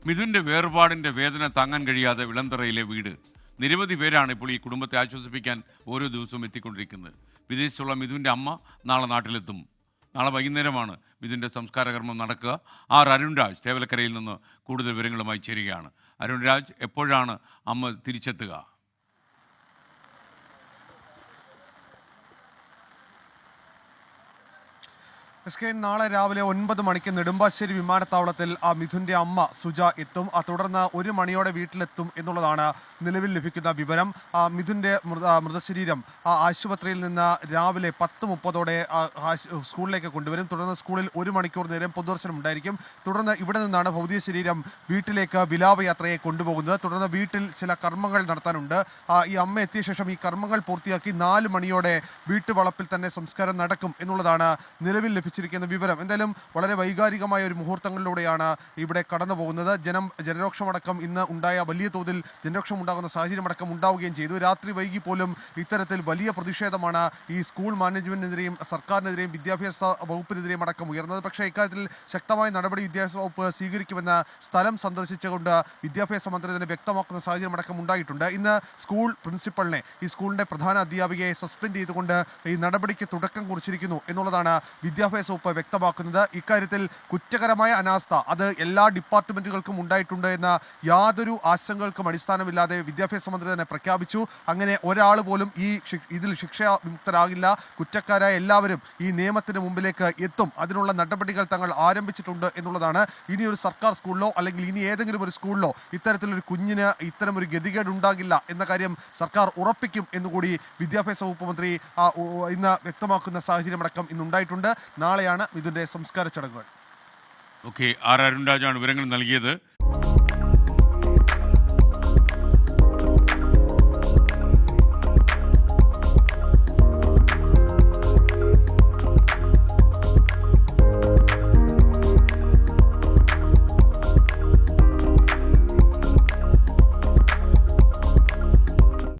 മിഥുൻ്റെ വേർപാടിൻ്റെ വേദന താങ്ങാൻ കഴിയാതെ വിളന്തറയിലെ വീട്. നിരവധി പേരാണ് ഇപ്പോൾ ഈ കുടുംബത്തെ ആശ്വസിപ്പിക്കാൻ ഓരോ ദിവസവും എത്തിക്കൊണ്ടിരിക്കുന്നത്. വിദേശത്തുള്ള മിഥുൻ്റെ അമ്മ നാളെ നാട്ടിലെത്തും. നാളെ വൈകുന്നേരമാണ് മിഥുൻ്റെ സംസ്കാര കർമ്മം നടക്കുക. അരുൺരാജ് തേവലക്കരയിൽ നിന്ന് കൂടുതൽ വിവരങ്ങളുമായി ചേരുകയാണ്. അരുൺരാജ്, എപ്പോഴാണ് അമ്മ തിരിച്ചെത്തുക? നാളെ രാവിലെ 9 മണിക്ക് നെടുമ്പാശ്ശേരി വിമാനത്താവളത്തിൽ മിഥുൻ്റെ അമ്മ സുജ എത്തും. തുടർന്ന് 1 മണിയോടെ വീട്ടിലെത്തും എന്നുള്ളതാണ് നിലവിൽ ലഭിക്കുന്ന വിവരം. മിഥുൻ്റെ മൃതശരീരം ആശുപത്രിയിൽ നിന്ന് രാവിലെ 10:30ഓടെ സ്കൂളിലേക്ക് കൊണ്ടുവരും. തുടർന്ന് സ്കൂളിൽ 1 മണിക്കൂർ നേരം പൊതുദർശനം ഉണ്ടായിരിക്കും. തുടർന്ന് ഇവിടെ നിന്നാണ് ഭൗതിക ശരീരം വീട്ടിലേക്ക് വിലാപയാത്രയെ കൊണ്ടുപോകുന്നത്. തുടർന്ന് വീട്ടിൽ ചില കർമ്മങ്ങൾ നടത്താനുണ്ട്. ഈ അമ്മ എത്തിയ ശേഷം ഈ കർമ്മങ്ങൾ പൂർത്തിയാക്കി 4 മണിയോടെ വീട്ടുവളപ്പിൽ തന്നെ സംസ്കാരം നടക്കും എന്നുള്ളതാണ് നിലവിൽ ലഭിച്ചിരിക്കുന്ന വിവരം. എന്തായാലും വളരെ വൈകാരികമായ ഒരു മുഹൂർത്തങ്ങളിലൂടെയാണ് ഇവിടെ കടന്നു പോകുന്നത്. ജനരോക്ഷമടക്കം ഇന്ന് ഉണ്ടായ വലിയ തോതിൽ ജനരോക്ഷം ഉണ്ടാകുന്ന സാഹചര്യമടക്കം ഉണ്ടാവുകയും ചെയ്തു. രാത്രി വൈകി പോലും ഇത്തരത്തിൽ വലിയ പ്രതിഷേധമാണ് ഈ സ്കൂൾ മാനേജ്മെന്റിനെതിരെയും സർക്കാരിനെതിരെയും വിദ്യാഭ്യാസ വകുപ്പിനെതിരെയും അടക്കം ഉയർന്നത്. പക്ഷേ ഇക്കാര്യത്തിൽ ശക്തമായ നടപടി വിദ്യാഭ്യാസ വകുപ്പ് സ്വീകരിക്കുമെന്ന് സ്ഥലം സന്ദർശിച്ചുകൊണ്ട് വിദ്യാഭ്യാസ മന്ത്രി തന്നെ വ്യക്തമാക്കുന്ന സാഹചര്യമടക്കം ഉണ്ടായിട്ടുണ്ട്. ഇന്ന് സ്കൂൾ പ്രിൻസിപ്പളിനെ, ഈ സ്കൂളിന്റെ പ്രധാന അധ്യാപികയെ സസ്പെൻഡ് ചെയ്തുകൊണ്ട് ഈ നടപടിക്ക് തുടക്കം കുറിച്ചിരിക്കുന്നു എന്നുള്ളതാണ് വിദ്യാഭ്യാസ വകുപ്പ് വ്യക്തമാക്കുന്നത്. ഇക്കാര്യത്തിൽ കുറ്റകരമായ അനാസ്ഥ അത് എല്ലാ ഡിപ്പാർട്ട്മെന്റുകൾക്കും ഉണ്ടായിട്ടുണ്ട് എന്ന യാതൊരു ആശങ്കകൾക്കും അടിസ്ഥാനമില്ലാതെ വിദ്യാഭ്യാസ മന്ത്രി തന്നെ പ്രഖ്യാപിച്ചു. അങ്ങനെ ഒരാൾ പോലും ഇതിൽ ശിക്ഷാമുക്തരാകില്ല. കുറ്റക്കാരായ എല്ലാവരും ഈ നിയമത്തിന് മുമ്പിലേക്ക് എത്തും. അതിനുള്ള നടപടികൾ തങ്ങൾ ആരംഭിച്ചിട്ടുണ്ട് എന്നുള്ളതാണ്. ഇനിയൊരു സർക്കാർ സ്കൂളിലോ അല്ലെങ്കിൽ ഇനി ഏതെങ്കിലും ഒരു സ്കൂളിലോ ഇത്തരത്തിലൊരു കുഞ്ഞിന് ഇത്തരമൊരു ഗതികേട് ഉണ്ടാകില്ല എന്ന കാര്യം സർക്കാർ ഉറപ്പിക്കും എന്നുകൂടി വിദ്യാഭ്യാസ വകുപ്പ് മന്ത്രി ഇന്ന് വ്യക്തമാക്കുന്ന സാഹചര്യമടക്കം ഇന്നുണ്ടായിട്ടുണ്ട്. നാളെയാണ് ഇതിൻ്റെ സംസ്കാര ചടങ്ങുകൾ. അരുൺരാജാണ് വിവരങ്ങൾ നൽകിയത്.